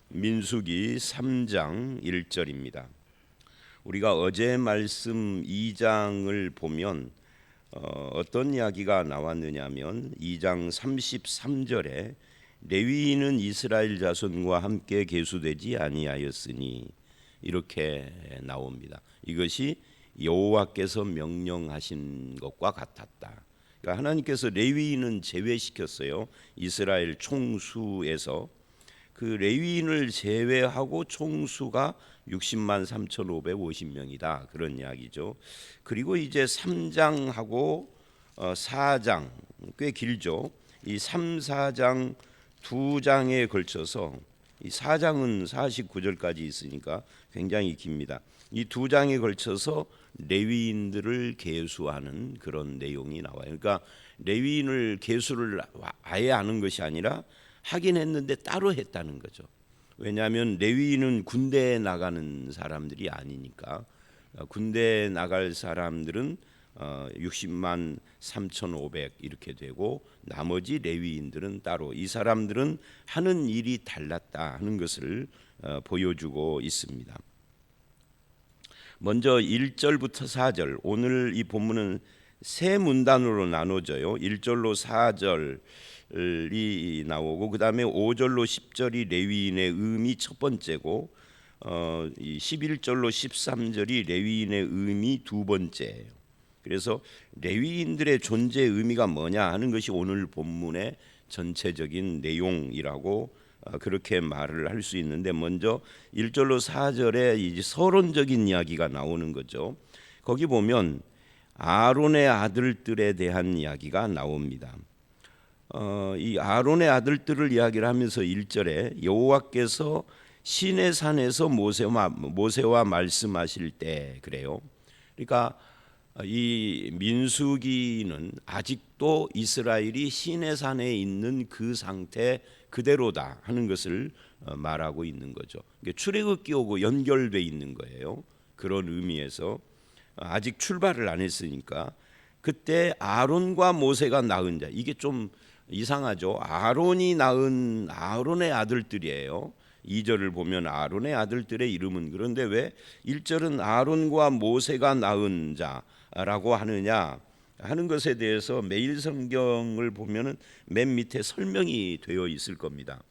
민수기 3장 1절입니다. 우리가 어제 말씀 2장을 보면 어떤 이야기가 나왔느냐면 2장 33절에 레위인은 이스라엘 자손과 함께 계수되지 아니하였으니 이렇게 나옵니다. 이것이 여호와께서 명령하신 것과 같았다. 그러니까 하나님께서 레위인은 제외시켰어요. 이스라엘 총수에서 그 레위인을 제외하고 총수가 60만 3,550명이다. 그런 이야기죠. 그리고 이제 3장하고 4장 꽤 길죠. 이 3, 4장 두 장에 걸쳐서 이 4장은 49절까지 있으니까 굉장히 깁니다. 이 두 장에 걸쳐서 레위인들을 계수하는 그런 내용이 나와요. 그러니까 레위인을 계수를 아예 하는 것이 아니라 하긴 했는데 따로 했다는 거죠. 왜냐하면 레위인은 군대에 나가는 사람들이 아니니까. 군대에 나갈 사람들은 60만 3,500 이렇게 되고 나머지 레위인들은 따로. 이 사람들은 하는 일이 달랐다 하는 것을 보여주고 있습니다. 먼저 1절부터 4절, 오늘 이 본문은 세 문단으로 나눠져요. 1절로 4절이 나오고 그 다음에 5절로 10절이 레위인의 의미 첫 번째고 11절로 13절이 레위인의 의미 두 번째예요. 그래서 레위인들의 존재 의미가 뭐냐 하는 것이 오늘 본문의 전체적인 내용이라고 그렇게 말을 할 수 있는데, 먼저 1절로 4절에 이제 서론적인 이야기가 나오는 거죠. 거기 보면 아론의 아들들에 대한 이야기가 나옵니다. 이 아론의 아들들을 이야기를 하면서 1절에 여호와께서 시내산에서 모세와 말씀하실 때 그래요. 그러니까 이 민수기는 아직도 이스라엘이 시내산에 있는 그 상태 그대로다 하는 것을 말하고 있는 거죠. 출애굽기하고 연결돼 있는 거예요. 그런 의미에서 아직 출발을 안 했으니까 그때 아론과 모세가 낳은 자, 이게 좀 이상하죠. 아론이 낳은 아론의 아들들이에요. 2절을 보면 아론의 아들들의 이름은, 그런데 왜 1절은 아론과 모세가 낳은 자라고 하느냐 하는 것에 대해서 매일 성경을 보면은 맨 밑에 설명이 되어 있을 겁니다.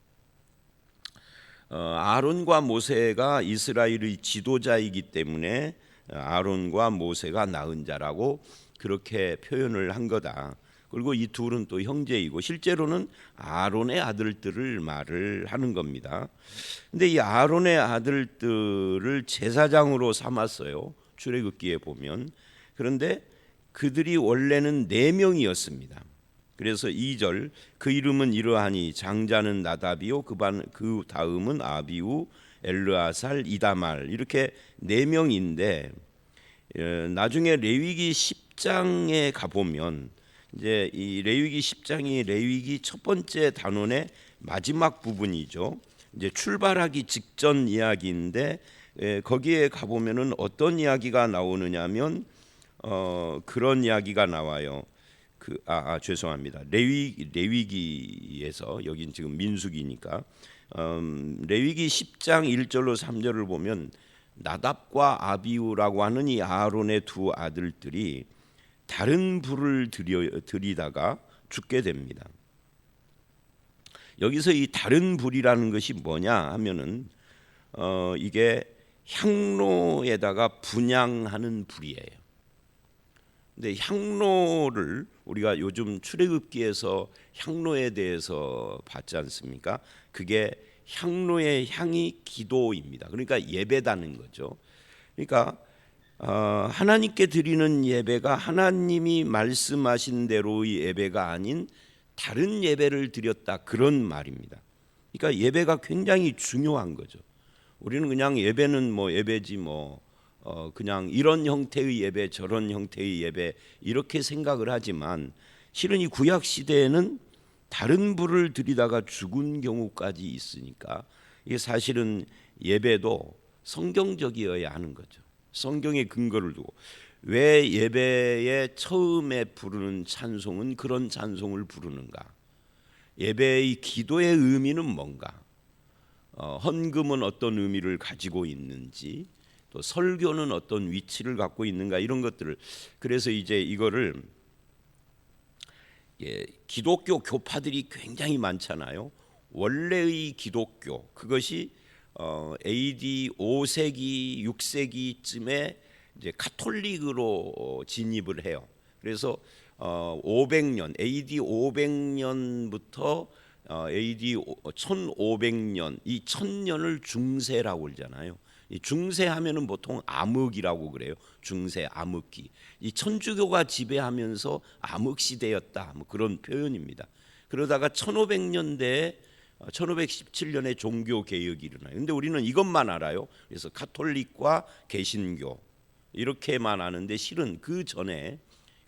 아론과 모세가 이스라엘의 지도자이기 때문에 아론과 모세가 낳은 자라고 그렇게 표현을 한 거다. 그리고 이 둘은 또 형제이고 실제로는 아론의 아들들을 말을 하는 겁니다. 근데 이 아론의 아들들을 제사장으로 삼았어요. 출애굽기에 보면. 그런데 그들이 원래는 4명이었습니다. 그래서 2절 그 이름은 이러하니 장자는 나답이요 그 다음은 아비우, 엘르아살, 이다말, 이렇게 4명인데 나중에 레위기 10장에 가보면 이제 이 레위기 10장이 레위기 첫 번째 단원의 마지막 부분이죠. 이제 출발하기 직전 이야기인데 거기에 가보면은 어떤 이야기가 나오느냐면 그런 이야기가 나와요. 죄송합니다. 레위기에서, 여긴 지금 민수기니까 레위기 10장 1절로 3절을 보면 나답과 아비우라고 하는 이 아론의 두 아들들이 다른 불을 들이다가 죽게 됩니다. 여기서 이 다른 불이라는 것이 뭐냐 하면은 이게 향로에다가 분향하는 불이에요. 근데 향로를 우리가 요즘 출애굽기에서 향로에 대해서 봤지 않습니까? 그게 향로의 향이 기도입니다. 그러니까 예배다는 거죠. 그러니까 하나님께 드리는 예배가 하나님이 말씀하신 대로의 예배가 아닌 다른 예배를 드렸다, 그런 말입니다. 그러니까 예배가 굉장히 중요한 거죠. 우리는 그냥 예배는 뭐 예배지 그냥 이런 형태의 예배 저런 형태의 예배 이렇게 생각을 하지만 실은 이 구약 시대에는 다른 불을 들이다가 죽은 경우까지 있으니까 이게 사실은 예배도 성경적이어야 하는 거죠. 성경의 근거를 두고. 왜 예배에 처음에 부르는 찬송은 그런 찬송을 부르는가? 예배의 기도의 의미는 뭔가? 헌금은 어떤 의미를 가지고 있는지, 또 설교는 어떤 위치를 갖고 있는가, 이런 것들을, 그래서 이제 이거를 기독교 교파들이 굉장히 많잖아요. 원래의 기독교, 그것이 AD 5세기 6세기쯤에 이제 카톨릭으로 진입을 해요. 그래서 500년 AD 500년부터 AD 1500년, 이 1000년을 중세라고 그러잖아요. 이 중세하면은 보통 암흑이라고 그래요. 중세 암흑기. 이 천주교가 지배하면서 암흑 시대였다, 뭐 그런 표현입니다. 그러다가 1500년대에 1517년에 종교 개혁이 일어나요. 근데 우리는 이것만 알아요. 그래서 가톨릭과 개신교 이렇게만 아는데, 실은 그 전에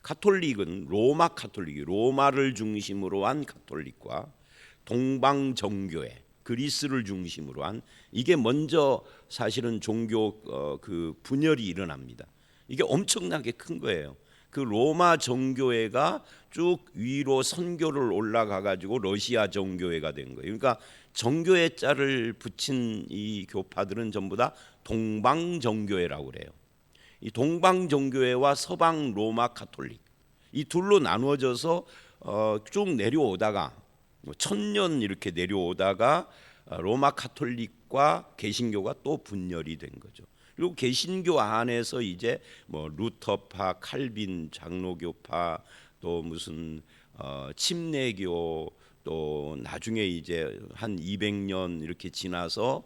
가톨릭은 로마 가톨릭이, 로마를 중심으로 한 가톨릭과 동방 정교회, 그리스를 중심으로 한, 이게 먼저 사실은 종교 그 분열이 일어납니다. 이게 엄청나게 큰 거예요. 그 로마 정교회가 쭉 위로 선교를 올라가 가지고 러시아 정교회가 된 거예요. 그러니까 정교회 자를 붙인 이 교파들은 전부 다 동방 정교회라고 그래요. 이 동방 정교회와 서방 로마 가톨릭, 이 둘로 나누어져서 쭉 내려오다가 1000년 이렇게 내려오다가 로마 가톨릭과 개신교가 또 분열이 된 거죠. 그리고 개신교 안에서 이제 뭐 루터파, 칼빈, 장로교파, 또 무슨 침례교, 또 나중에 이제 한 200년 이렇게 지나서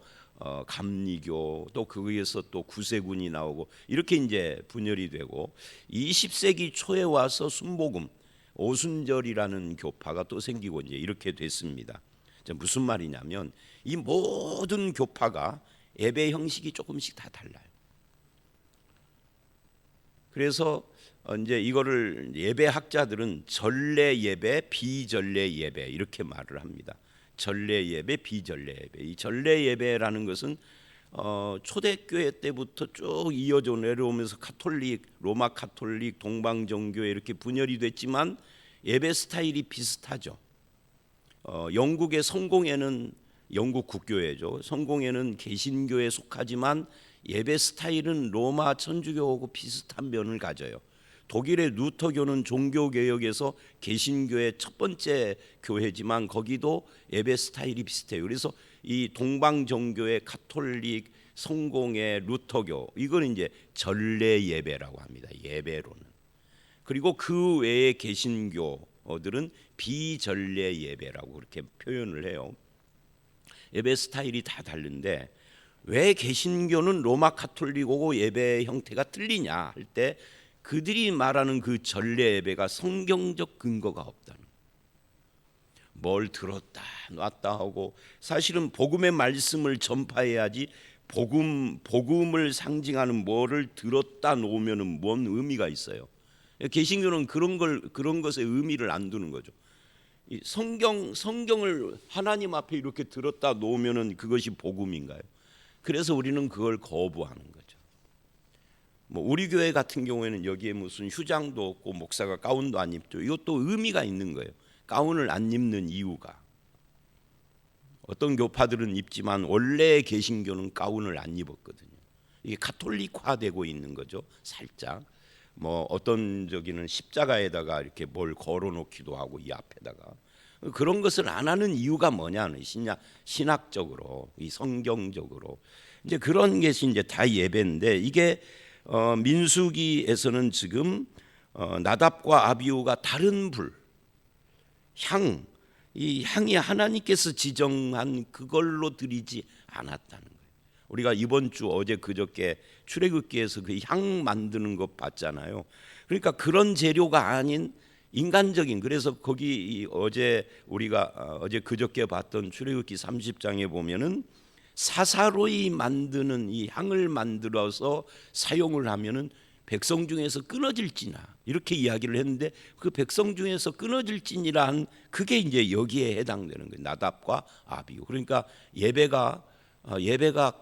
감리교, 또 거기에서 또 구세군이 나오고, 이렇게 이제 분열이 되고, 20세기 초에 와서 순복음, 오순절이라는 교파가 또 생기고 이제 이렇게 됐습니다. 무슨 말이냐면, 이 모든 교파가 예배 형식이 조금씩 다 달라요. 그래서 이제 이거를 예배학자들은 전례 예배, 비전례 예배 이렇게 말을 합니다. 전례 예배, 비전례 예배. 이 전례 예배라는 것은 초대교회 때부터 쭉 이어져 내려오면서 가톨릭, 로마 가톨릭, 동방 정교회 이렇게 분열이 됐지만 예배 스타일이 비슷하죠. 영국의 성공회는 영국 국교회죠. 성공회는 개신교에 속하지만 예배 스타일은 로마 천주교하고 비슷한 면을 가져요. 독일의 루터교는 종교개혁에서 개신교의 첫 번째 교회지만 거기도 예배 스타일이 비슷해요. 그래서 이 동방정교회, 가톨릭, 성공회, 루터교, 이건 이제 전례 예배라고 합니다. 예배로는. 그리고 그 외의 개신교들은 비전례 예배라고 그렇게 표현을 해요. 예배 스타일이 다 다른데, 왜 개신교는 로마 가톨릭하고 예배 형태가 틀리냐 할 때, 그들이 말하는 그 전례 예배가 성경적 근거가 없다는, 뭘 들었다 놨다 하고, 사실은 복음의 말씀을 전파해야지 복음을 상징하는 뭐를 들었다 놓으면은 뭔 의미가 있어요. 개신교는 그런 것에 의미를 안 두는 거죠. 이 성경을 하나님 앞에 이렇게 들었다 놓으면은 그것이 복음인가요? 그래서 우리는 그걸 거부하는 거죠. 뭐 우리 교회 같은 경우에는 여기에 무슨 휴장도 없고 목사가 가운도 안 입죠. 이것도 의미가 있는 거예요. 가운을 안 입는 이유가, 어떤 교파들은 입지만 원래 개신교는 가운을 안 입었거든요. 이게 가톨릭화되고 있는 거죠. 살짝. 뭐 어떤 저기는 십자가에다가 이렇게 뭘 걸어놓기도 하고, 이 앞에다가. 그런 것을 안 하는 이유가 뭐냐는, 신학적으로, 이 성경적으로 이제 그런 것이 이제 다 예배인데, 이게 민수기에서는 지금 나답과 아비후가 다른 불, 이 향이 하나님께서 지정한 그걸로 드리지 않았다는 거예요. 우리가 이번 주 어제 그저께 출애굽기에서 그 향 만드는 것 봤잖아요. 그러니까 그런 재료가 아닌 인간적인, 그래서 거기 어제 우리가 어제 그저께 봤던 출애굽기 30장에 보면은 사사로이 만드는 이 향을 만들어서 사용을 하면은 백성 중에서 끊어질지나, 이렇게 이야기를 했는데, 그 백성 중에서 끊어질지니라 한 그게 이제 여기에 해당되는 거예요. 나답과 아비후. 그러니까 예배가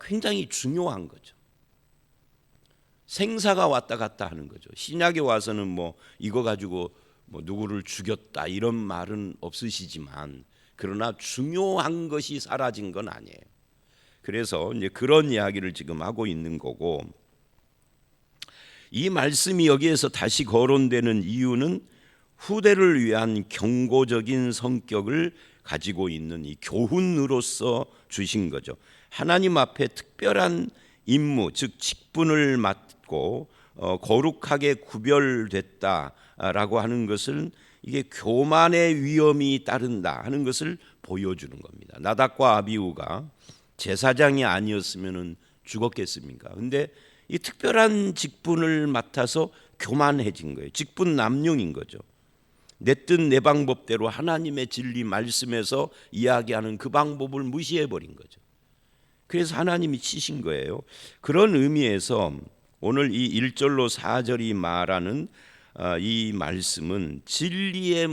굉장히 중요한 거죠. 생사가 왔다 갔다 하는 거죠. 신약에 와서는 뭐 이거 가지고 뭐 누구를 죽였다 이런 말은 없으시지만, 그러나 중요한 것이 사라진 건 아니에요. 그래서 이제 그런 이야기를 지금 하고 있는 거고, 이 말씀이 여기에서 다시 거론되는 이유는 후대를 위한 경고적인 성격을 가지고 있는 이 교훈으로서 주신 거죠. 하나님 앞에 특별한 임무, 즉 직분을 맡고 거룩하게 구별됐다라고 하는 것은 이게 교만의 위험이 따른다 하는 것을 보여주는 겁니다. 나답과 아비후가 제사장이 아니었으면 죽었겠습니까? 근데 이 특별한 직분을 맡아서 교만해진 거예요. 직분 남용인 거죠. 내 뜻 내 방법대로 하나님의 진리 말씀에서 이야기하는 그 방법을 무시해 버린 거죠. 그래서 하나님이 치신 거예요. 그런 의미에서 오늘 이 1절로 4절이 말하는 이 말씀은 진리의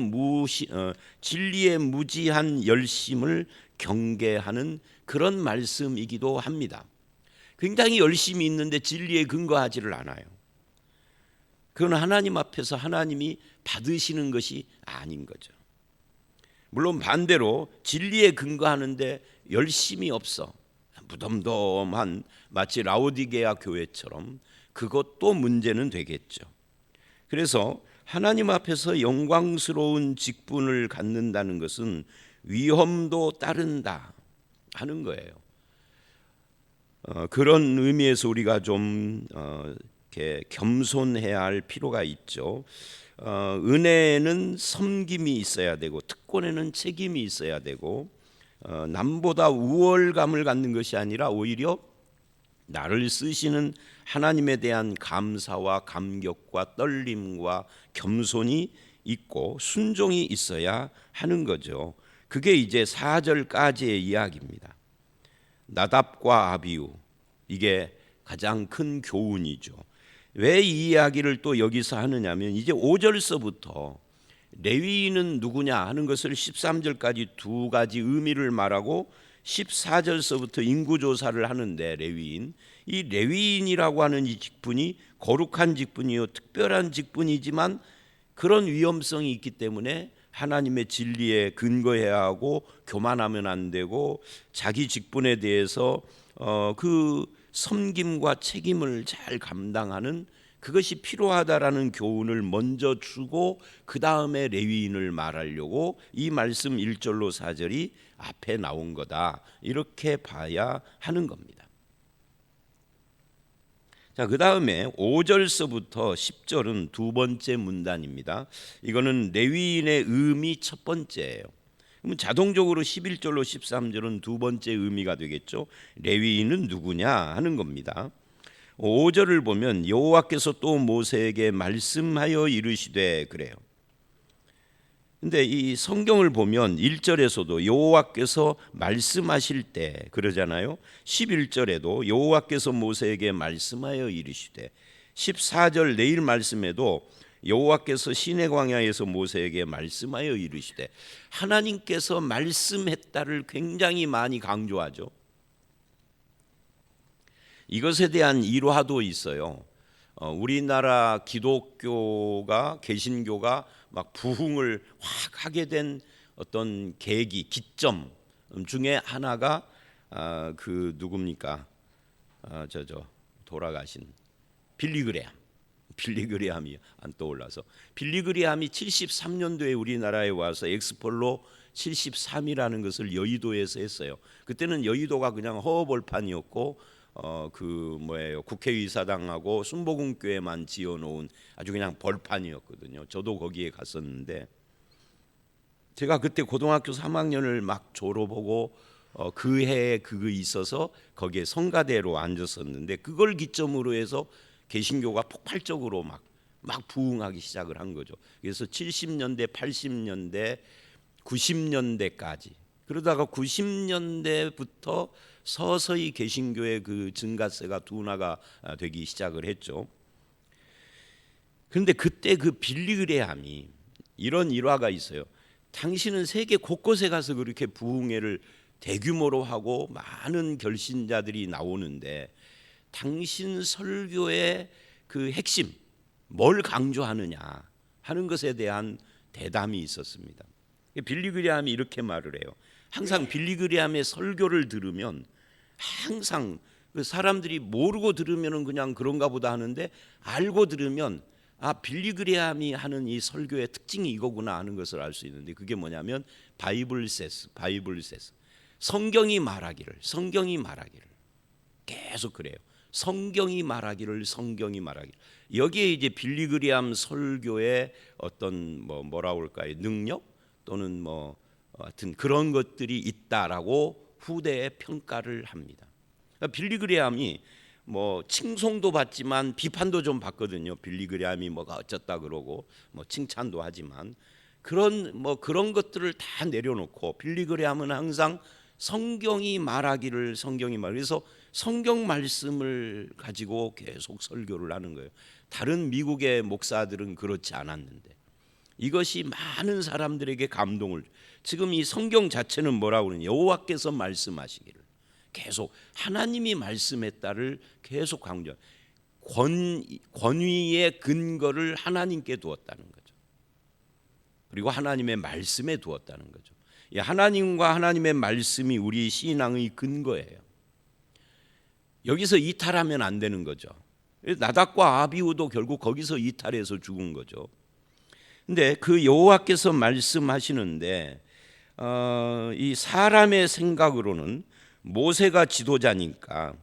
무지한 열심을 경계하는 그런 말씀이기도 합니다. 굉장히 열심히 있는데 진리에 근거하지를 않아요. 그건 하나님 앞에서 하나님이 받으시는 것이 아닌 거죠. 물론 반대로 진리에 근거하는데 열심이 없어, 무덤덤한 마치 라오디게아 교회처럼, 그것도 문제는 되겠죠. 그래서 하나님 앞에서 영광스러운 직분을 갖는다는 것은 위험도 따른다 하는 거예요. 그런 의미에서 우리가 좀 이렇게 겸손해야 할 필요가 있죠. 은혜에는 섬김이 있어야 되고 특권에는 책임이 있어야 되고 남보다 우월감을 갖는 것이 아니라 오히려 나를 쓰시는 하나님에 대한 감사와 감격과 떨림과 겸손이 있고 순종이 있어야 하는 거죠. 그게 이제 4절까지의 이야기입니다. 나답과 아비후, 이게 가장 큰 교훈이죠. 왜 이 이야기를 또 여기서 하느냐면 이제 5절서부터 레위인은 누구냐 하는 것을 13절까지 두 가지 의미를 말하고 14절서부터 인구조사를 하는데, 이 레위인이라고 하는 이 직분이 거룩한 직분이요 특별한 직분이지만 그런 위험성이 있기 때문에 하나님의 진리에 근거해야 하고 교만하면 안 되고 자기 직분에 대해서 그 섬김과 책임을 잘 감당하는 그것이 필요하다라는 교훈을 먼저 주고 그 다음에 레위인을 말하려고 이 말씀 1절로 4절이 앞에 나온 거다, 이렇게 봐야 하는 겁니다. 자, 그 다음에 5절서부터 10절은 두 번째 문단입니다. 이거는 레위인의 의미 첫 번째예요. 그러면 자동적으로 11절로 13절은 두 번째 의미가 되겠죠. 레위인은 누구냐 하는 겁니다. 5절을 보면 여호와께서 또 모세에게 말씀하여 이르시되, 그래요. 근데 이 성경을 보면 1절에서도 여호와께서 말씀하실 때 그러잖아요. 11절에도 여호와께서 모세에게 말씀하여 이르시되, 14절 내일 말씀에도 여호와께서 시내 광야에서 모세에게 말씀하여 이르시되, 하나님께서 말씀했다를 굉장히 많이 강조하죠. 이것에 대한 일화도 있어요. 우리나라 기독교가, 개신교가 막 부흥을 확 하게 된 어떤 계기, 기점 중에 하나가 그 누굽니까? 돌아가신 빌리그레함이 안 떠올라서, 빌리그레함이 73년도에 우리나라에 와서 엑스폴로 73이라는 것을 여의도에서 했어요. 그때는 여의도가 그냥 허허벌판이었고 국회의사당하고 순복음교회만 지어놓은 아주 그냥 벌판이었거든요. 저도 거기에 갔었는데, 제가 그때 고등학교 3학년을 막 졸업하고 그 해에 그거 있어서 거기에 성가대로 앉았었는데, 그걸 기점으로 해서 개신교가 폭발적으로 막 부흥하기 시작을 한 거죠. 그래서 70년대, 80년대, 90년대까지, 그러다가 90년대부터 서서히 개신교의 그 증가세가 둔화가 되기 시작을 했죠. 그런데 그때 그 빌리그레함이 이런 일화가 있어요. 당신은 세계 곳곳에 가서 그렇게 부흥회를 대규모로 하고 많은 결신자들이 나오는데 당신 설교의 그 핵심, 뭘 강조하느냐 하는 것에 대한 대담이 있었습니다. 빌리그레함이 이렇게 말을 해요. 항상 빌리그레함의 설교를 들으면 항상 그 사람들이 모르고 들으면은 그냥 그런가 보다 하는데 알고 들으면 빌리그레함이 하는 이 설교의 특징이 이거구나 하는 것을 알 수 있는데, 그게 뭐냐면 바이블 세스. 성경이 말하기를 계속 그래요. 성경이 말하기를. 여기에 이제 빌리그레함 설교의 어떤 뭐라고 할까요? 능력 또는 하여튼 그런 것들이 있다라고 후대에 평가를 합니다. 그러니까 빌리그레함이 칭송도 받지만 비판도 좀 받거든요. 빌리그레함이 뭐가 어쩌다 그러고 칭찬도 하지만 그런 것들을 다 내려놓고 빌리그레함은 항상 성경이 말하기를. 그래서 성경 말씀을 가지고 계속 설교를 하는 거예요. 다른 미국의 목사들은 그렇지 않았는데 이것이 많은 사람들에게 감동을. 지금 이 성경 자체는 뭐라고 그러냐? 여호와께서 말씀하시기를. 계속 하나님이 말씀했다를 계속 강조. 권위의 근거를 하나님께 두었다는 거죠. 그리고 하나님의 말씀에 두었다는 거죠. 하나님과 하나님의 말씀이 우리 신앙의 근거예요. 여기서 이탈하면 안 되는 거죠. 나답과 아비후도 결국 거기서 이탈해서 죽은 거죠. 근데 그 여호와께서 말씀하시는데 이 사람의 생각으로는 모세가 지도자니까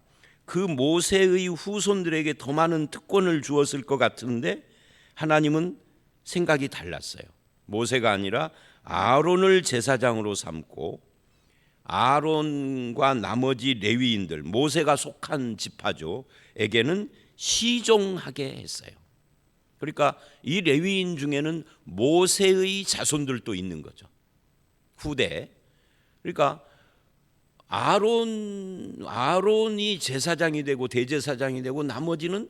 그 모세의 후손들에게 더 많은 특권을 주었을 것 같은데 하나님은 생각이 달랐어요. 모세가 아니라 아론을 제사장으로 삼고 아론과 나머지 레위인들, 모세가 속한 지파죠, 에게는 시종하게 했어요. 그러니까 이 레위인 중에는 모세의 자손들도 있는 거죠, 후대에. 그러니까 아론이 제사장이 되고 대제사장이 되고 나머지는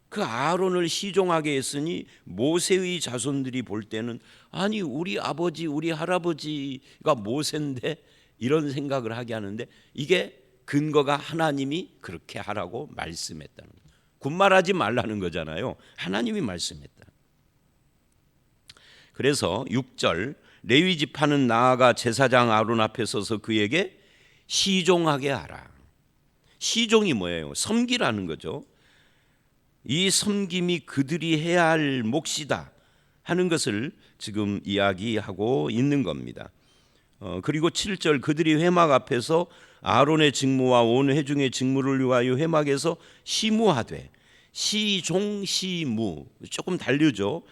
그 아론을 시종하게 했으니 모세의 자손들이 볼 때는 아니 우리 아버지 우리 할아버지가 모세인데 이런 생각을 하게 하는데, 이게 근거가 하나님이 그렇게 하라고 말씀했다는 거예요. 군말하지 말라는 거잖아요. 하나님이 말씀했다. 그래서 6절 레위 지파는 나아가 제사장 아론 앞에 서서 그에게 시종하게 하라. 시종이 뭐예요? 섬기라는 거죠. 이 섬김이 그들이 해야 할 몫이다 하는 것을 지금 이야기하고 있는 겁니다. 그리고 7절 그들이 회막 앞에서 아론의 직무와 온 회중의 직무를 위하여 회막에서 시무하되. 시종 시무 조금 다르죠.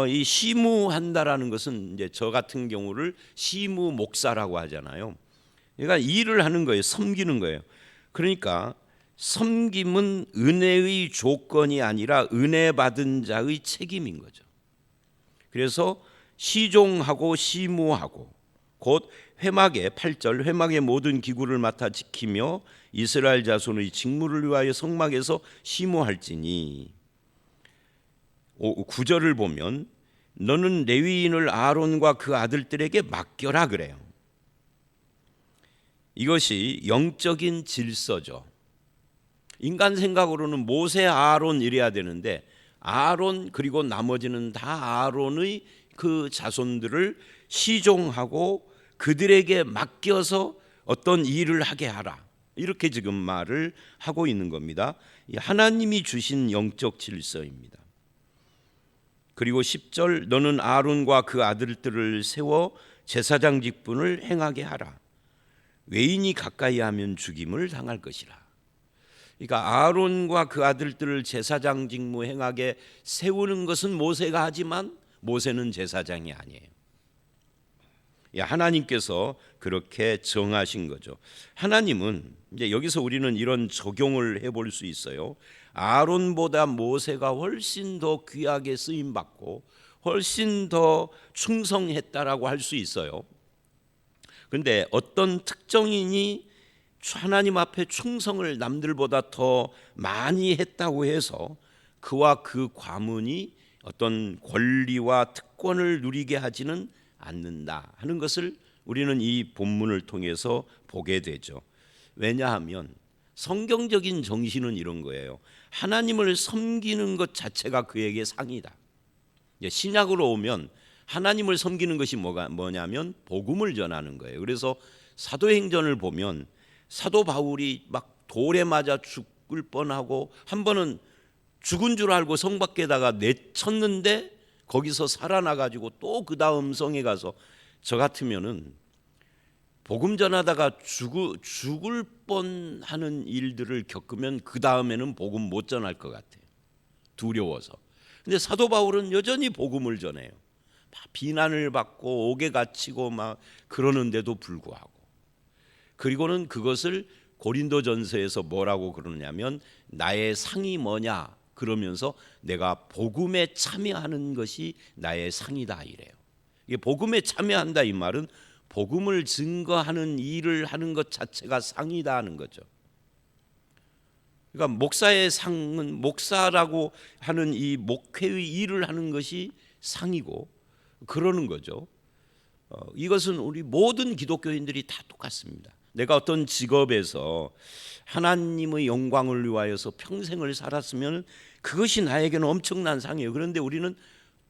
이 시무한다라는 것은 이제 저 같은 경우를 시무 목사라고 하잖아요. 그러니까 일을 하는 거예요. 섬기는 거예요. 그러니까 섬김은 은혜의 조건이 아니라 은혜 받은 자의 책임인 거죠. 그래서 시종하고 시무하고 곧 회막의 8절 회막의 모든 기구를 맡아 지키며 이스라엘 자손의 직무를 위하여 성막에서 시무할지니. 9절을 보면 너는 레위인을 아론과 그 아들들에게 맡겨라 그래요. 이것이 영적인 질서죠. 인간 생각으로는 모세 아론 이래야 되는데 아론 그리고 나머지는 다 아론의 그 자손들을 시종하고 그들에게 맡겨서 어떤 일을 하게 하라, 이렇게 지금 말을 하고 있는 겁니다. 하나님이 주신 영적 질서입니다. 그리고 10절 너는 아론과 그 아들들을 세워 제사장 직분을 행하게 하라. 외인이 가까이 하면 죽임을 당할 것이라. 그러니까 아론과 그 아들들을 제사장 직무 행하게 세우는 것은 모세가 하지만 모세는 제사장이 아니에요. 하나님께서 그렇게 정하신 거죠. 하나님은 이제 여기서 우리는 이런 적용을 해볼 수 있어요. 아론보다 모세가 훨씬 더 귀하게 쓰임 받고 훨씬 더 충성했다라고 할 수 있어요. 그런데 어떤 특정인이 하나님 앞에 충성을 남들보다 더 많이 했다고 해서 그와 그 과문이 어떤 권리와 특권을 누리게 하지는 않는다 하는 것을 우리는 이 본문을 통해서 보게 되죠. 왜냐하면 성경적인 정신은 이런 거예요. 하나님을 섬기는 것 자체가 그에게 상이다. 신약으로 오면 하나님을 섬기는 것이 뭐냐면 복음을 전하는 거예요. 그래서 사도행전을 보면 사도 바울이 막 돌에 맞아 죽을 뻔하고 한 번은 죽은 줄 알고 성 밖에다가 내쳤는데 거기서 살아나가지고 또 그 다음 성에 가서 저 같으면은 복음 전하다가 죽을 뻔하는 일들을 겪으면 그 다음에는 복음 못 전할 것 같아요. 두려워서. 근데 사도 바울은 여전히 복음을 전해요. 비난을 받고 옥에 갇히고 막 그러는데도 불구하고. 그리고는 그것을 고린도전서에서 뭐라고 그러냐면 나의 상이 뭐냐 그러면서 내가 복음에 참여하는 것이 나의 상이다 이래요. 이게 복음에 참여한다 이 말은 복음을 증거하는 일을 하는 것 자체가 상이다 하는 거죠. 그러니까 목사의 상은 목사라고 하는 이 목회의 일을 하는 것이 상이고 그러는 거죠. 이것은 우리 모든 기독교인들이 다 똑같습니다. 내가 어떤 직업에서 하나님의 영광을 위하여서 평생을 살았으면 그것이 나에게는 엄청난 상이에요. 그런데 우리는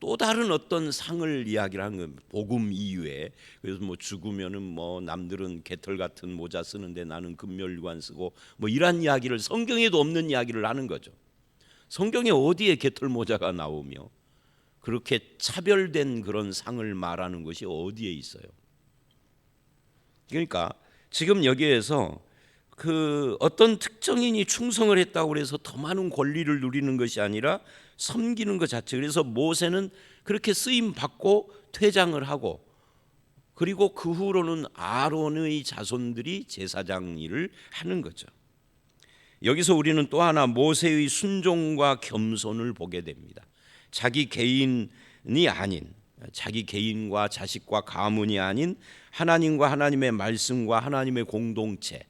또 다른 어떤 상을 이야기를 하는 거예요. 복음 이외에. 그래서 뭐 죽으면은 뭐 남들은 개털 같은 모자 쓰는데 나는 금멸관 쓰고 뭐 이런 이야기를 성경에도 없는 이야기를 하는 거죠. 성경에 어디에 개털 모자가 나오며 그렇게 차별된 그런 상을 말하는 것이 어디에 있어요? 그러니까 지금 여기에서 그 어떤 특정인이 충성을 했다고 해서 더 많은 권리를 누리는 것이 아니라 섬기는 것 자체. 그래서 모세는 그렇게 쓰임 받고 퇴장을 하고 그리고 그 후로는 아론의 자손들이 제사장 일을 하는 거죠. 여기서 우리는 또 하나 모세의 순종과 겸손을 보게 됩니다. 자기 개인이 아닌 자기 개인과 자식과 가문이 아닌 하나님과 하나님의 말씀과 하나님의 공동체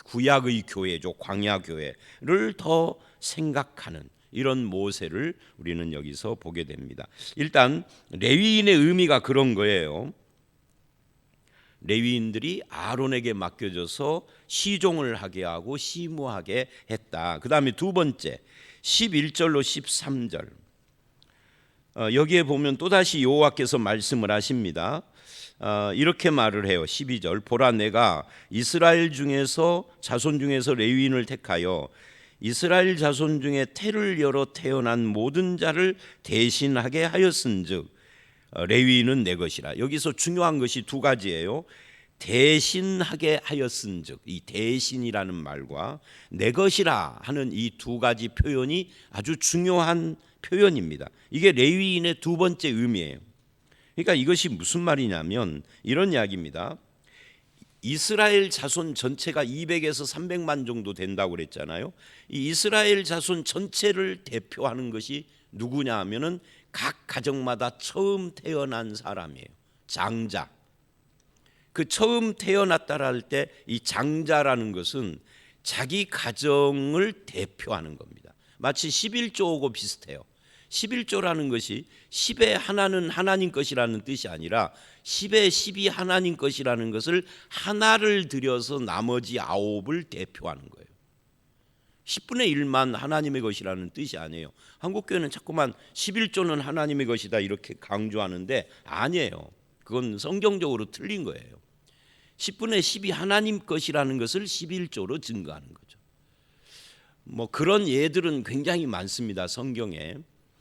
구약의 교회죠. 광야 교회를 더 생각하는 이런 모세를 우리는 여기서 보게 됩니다. 일단 레위인의 의미가 그런 거예요. 레위인들이 아론에게 맡겨져서 시종을 하게 하고 시무하게 했다. 그 다음에 두 번째 11절로 13절 여기에 보면 또다시 여호와께서 말씀을 하십니다. 이렇게 말을 해요. 12절 보라 내가 이스라엘 중에서 자손 중에서 레위인을 택하여 이스라엘 자손 중에 태를 열어 태어난 모든 자를 대신하게 하였은즉 레위인은 내 것이라. 여기서 중요한 것이 두 가지예요. 대신하게 하였은즉 이 대신이라는 말과 내 것이라 하는 이 두 가지 표현이 아주 중요한 표현입니다. 이게 레위인의 두 번째 의미예요. 그러니까 이것이 무슨 말이냐면 이런 이야기입니다. 이스라엘 자손 전체가 200에서 300만 정도 된다고 그랬잖아요. 이 이스라엘 자손 전체를 대표하는 것이 누구냐 하면은 각 가정마다 처음 태어난 사람이에요. 장자. 그 처음 태어났다라 할 때 이 장자라는 것은 자기 가정을 대표하는 겁니다. 마치 11조하고 비슷해요. 11조라는 것이 10의 하나는 하나님 것이라는 뜻이 아니라 10의 10이 하나님 것이라는 것을 하나를 들여서 나머지 9을 대표하는 거예요. 10분의 1만 하나님의 것이라는 뜻이 아니에요. 한국교회는 자꾸만 11조는 하나님의 것이다 이렇게 강조하는데 아니에요. 그건 성경적으로 틀린 거예요. 10분의 10이 하나님 것이라는 것을 11조로 증거하는 거죠. 뭐 그런 예들은 굉장히 많습니다. 성경에.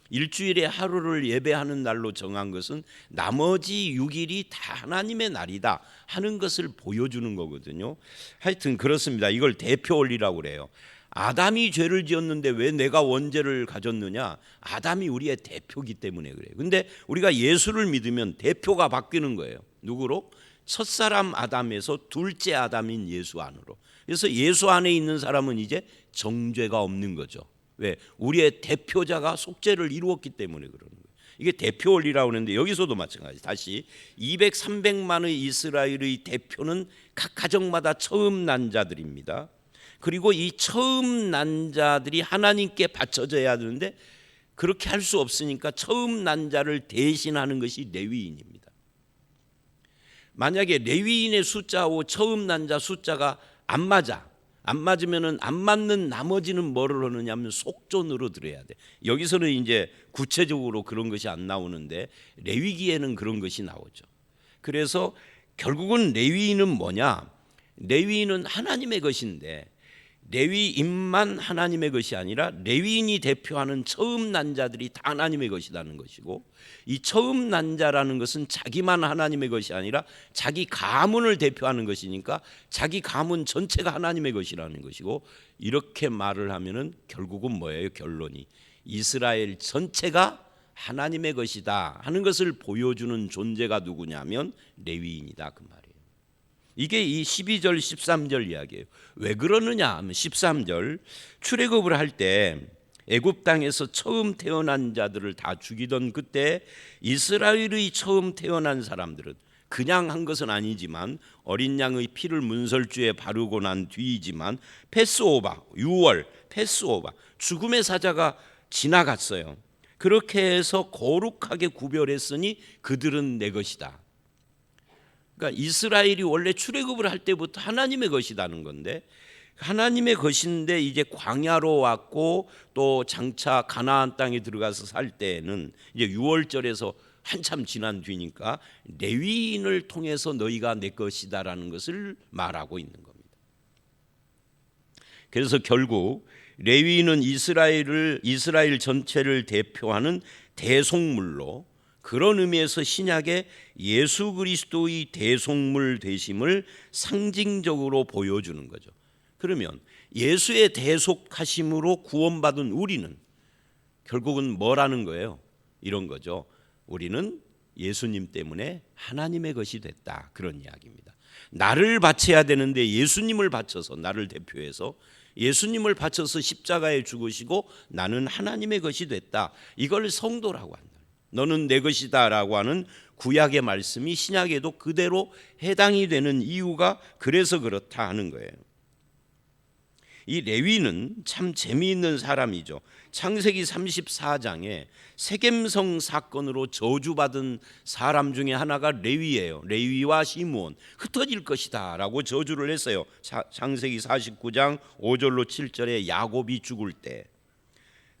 일주일에 하루를 예배하는 날로 정한 것은 나머지 6일이 다 하나님의 날이다 하는 것을 보여주는 거거든요. 하여튼 그렇습니다. 이걸 대표 원리라고 그래요. 아담이 죄를 지었는데 왜 내가 원죄를 가졌느냐? 아담이 우리의 대표기 때문에 그래요. 근데 우리가 예수를 믿으면 대표가 바뀌는 거예요. 누구로? 첫사람 아담에서 둘째 아담인 예수 안으로. 그래서 예수 안에 있는 사람은 이제 정죄가 없는 거죠. 왜? 우리의 대표자가 속죄를 이루었기 때문에 그러는 거예요. 이게 대표 원리라고 하는데 여기서도 마찬가지. 다시 200, 300만의 이스라엘의 대표는 각 가정마다 처음 난 자들입니다. 그리고 이 처음 난 자들이 하나님께 바쳐져야 되는데 그렇게 할 수 없으니까 처음 난 자를 대신하는 것이 레위인입니다. 만약에 레위인의 숫자하고 처음 난 자 숫자가 안 맞으면은 안 맞는 나머지는 뭐를 하느냐면 속전으로 들어야 돼. 여기서는 이제 구체적으로 그런 것이 안 나오는데 레위기에는 그런 것이 나오죠. 그래서 결국은 레위인은 뭐냐? 레위인은 하나님의 것인데 레위인만 하나님의 것이 아니라 레위인이 대표하는 처음 난 자들이 다 하나님의 것이라는 것이고, 이 처음 난 자라는 것은 자기만 하나님의 것이 아니라 자기 가문을 대표하는 것이니까 자기 가문 전체가 하나님의 것이라는 것이고, 이렇게 말을 하면은 결국은 뭐예요? 결론이 이스라엘 전체가 하나님의 것이다 하는 것을 보여주는 존재가 누구냐면 레위인이다, 그 말이에요. 이게 이 12절 13절 이야기예요. 왜 그러느냐 하면 13절 출애굽을 할 때 애굽 땅에서 처음 태어난 자들을 다 죽이던 그때 이스라엘의 처음 태어난 사람들은 그냥 한 것은 아니지만 어린 양의 피를 문설주에 바르고 난 뒤이지만 패스오버, 유월, 패스오버, 죽음의 사자가 지나갔어요. 그렇게 해서 거룩하게 구별했으니 그들은 내 것이다. 그러니까 이스라엘이 원래 출애굽을 할 때부터 하나님의 것이라는 건데, 하나님의 것인데 이제 광야로 왔고 또 장차 가나안 땅에 들어가서 살 때는 이제 6월절에서 한참 지난 뒤니까 레위인을 통해서 너희가 내 것이다라는 것을 말하고 있는 겁니다. 그래서 결국 레위인은 이스라엘 전체를 대표하는 대속물로, 그런 의미에서 신약에 예수 그리스도의 대속물 되심을 상징적으로 보여주는 거죠. 그러면 예수의 대속하심으로 구원받은 우리는 결국은 뭐라는 거예요? 이런 거죠. 우리는 예수님 때문에 하나님의 것이 됐다, 그런 이야기입니다. 나를 바쳐야 되는데 예수님을 바쳐서, 나를 대표해서 예수님을 바쳐서 십자가에 죽으시고 나는 하나님의 것이 됐다, 이걸 성도라고 한다. 너는 내 것이다 라고 하는 구약의 말씀이 신약에도 그대로 해당이 되는 이유가 그래서 그렇다 하는 거예요. 이 레위는 참 재미있는 사람이죠. 창세기 34장에 세겜성 사건으로 저주받은 사람 중에 하나가 레위예요. 레위와 시므온, 흩어질 것이다 라고 저주를 했어요. 창세기 49장 5절로 7절에 야곱이 죽을 때.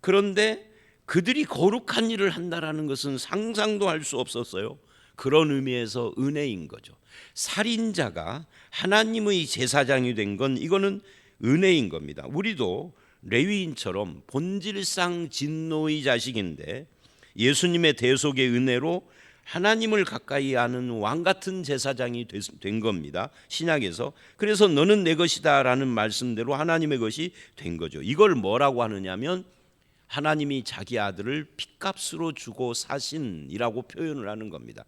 그런데 그들이 거룩한 일을 한다라는 것은 상상도 할 수 없었어요. 그런 의미에서 은혜인 거죠. 살인자가 하나님의 제사장이 된 건 이거는 은혜인 겁니다. 우리도 레위인처럼 본질상 진노의 자식인데 예수님의 대속의 은혜로 하나님을 가까이 아는 왕 같은 제사장이 된 겁니다, 신약에서. 그래서 너는 내 것이다 라는 말씀대로 하나님의 것이 된 거죠. 이걸 뭐라고 하느냐면 하나님이 자기 아들을 핏값으로 주고 사신이라고 표현을 하는 겁니다.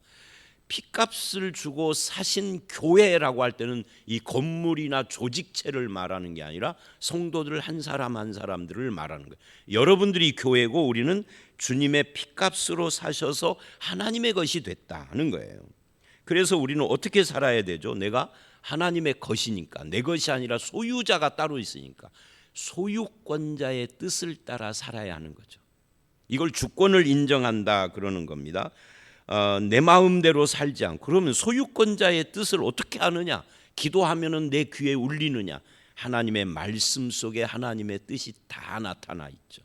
핏값을 주고 사신 교회라고 할 때는 이 건물이나 조직체를 말하는 게 아니라 성도들 한 사람 한 사람들을 말하는 거예요. 여러분들이 교회고 우리는 주님의 핏값으로 사셔서 하나님의 것이 됐다는 거예요. 그래서 우리는 어떻게 살아야 되죠? 내가 하나님의 것이니까, 내 것이 아니라 소유자가 따로 있으니까 소유권자의 뜻을 따라 살아야 하는 거죠. 이걸 주권을 인정한다 그러는 겁니다. 내 마음대로 살지 않고, 그러면 소유권자의 뜻을 어떻게 아느냐? 기도하면은 내 귀에 울리느냐? 하나님의 말씀 속에 하나님의 뜻이 다 나타나 있죠.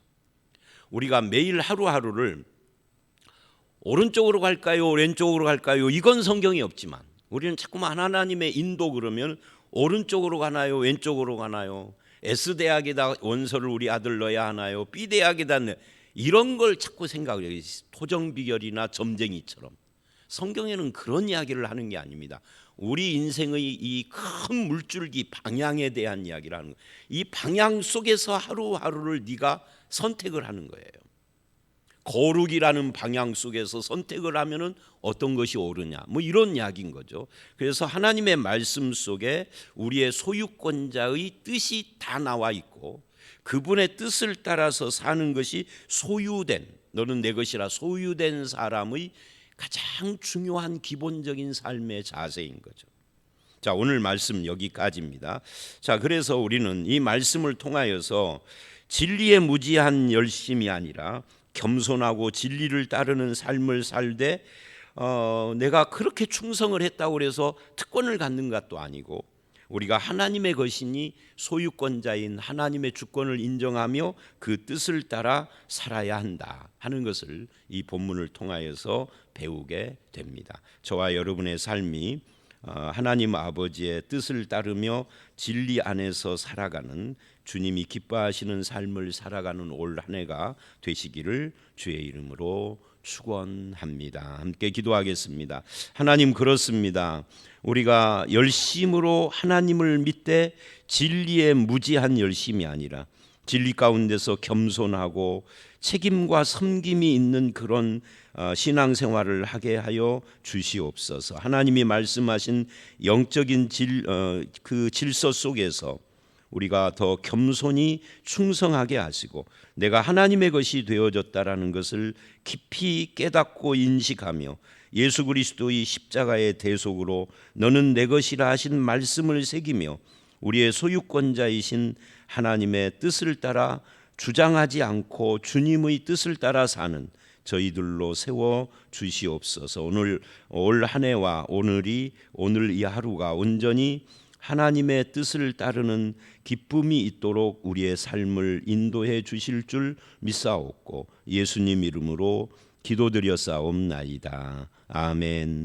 우리가 매일 하루하루를 오른쪽으로 갈까요? 왼쪽으로 갈까요? 이건 성경이 없지만 우리는 자꾸만 하나님의 인도 그러면 오른쪽으로 가나요? 왼쪽으로 가나요? S대학에다 원서를 우리 아들 넣어야 하나요? B대학에다 이런 걸 자꾸 생각을 해요. 토정비결이나 점쟁이처럼. 성경에는 그런 이야기를 하는 게 아닙니다. 우리 인생의 이 큰 물줄기 방향에 대한 이야기를 하는 거예요. 이 방향 속에서 하루하루를 네가 선택을 하는 거예요. 거룩이라는 방향 속에서 선택을 하면은 어떤 것이 옳으냐, 뭐 이런 이야기인 거죠. 그래서 하나님의 말씀 속에 우리의 소유권자의 뜻이 다 나와 있고 그분의 뜻을 따라서 사는 것이 소유된, 너는 내 것이라 소유된 사람의 가장 중요한 기본적인 삶의 자세인 거죠. 자, 오늘 말씀 여기까지입니다. 자, 그래서 우리는 이 말씀을 통하여서 진리의 무지한 열심이 아니라 겸손하고 진리를 따르는 삶을 살되 내가 그렇게 충성을 했다고 해서 특권을 갖는 것도 아니고 우리가 하나님의 것이니 소유권자인 하나님의 주권을 인정하며 그 뜻을 따라 살아야 한다 하는 것을 이 본문을 통하여서 배우게 됩니다. 저와 여러분의 삶이 하나님 아버지의 뜻을 따르며 진리 안에서 살아가는, 주님이 기뻐하시는 삶을 살아가는 올 한 해가 되시기를 주의 이름으로 축원합니다. 함께 기도하겠습니다. 하나님, 그렇습니다. 우리가 열심으로 하나님을 믿되 진리에 무지한 열심이 아니라 진리 가운데서 겸손하고 책임과 섬김이 있는 그런 신앙생활을 하게 하여 주시옵소서. 하나님이 말씀하신 영적인 그 질서 속에서 우리가 더 겸손히 충성하게 하시고 내가 하나님의 것이 되어졌다라는 것을 깊이 깨닫고 인식하며 예수 그리스도의 십자가의 대속으로 너는 내 것이라 하신 말씀을 새기며 우리의 소유권자이신 하나님의 뜻을 따라 주장하지 않고 주님의 뜻을 따라 사는 저희들로 세워 주시옵소서. 오늘 올 한 해와 오늘 이 하루가 온전히 하나님의 뜻을 따르는 기쁨이 있도록 우리의 삶을 인도해 주실 줄 믿사옵고 예수님 이름으로 기도드렸사옵나이다. 아멘.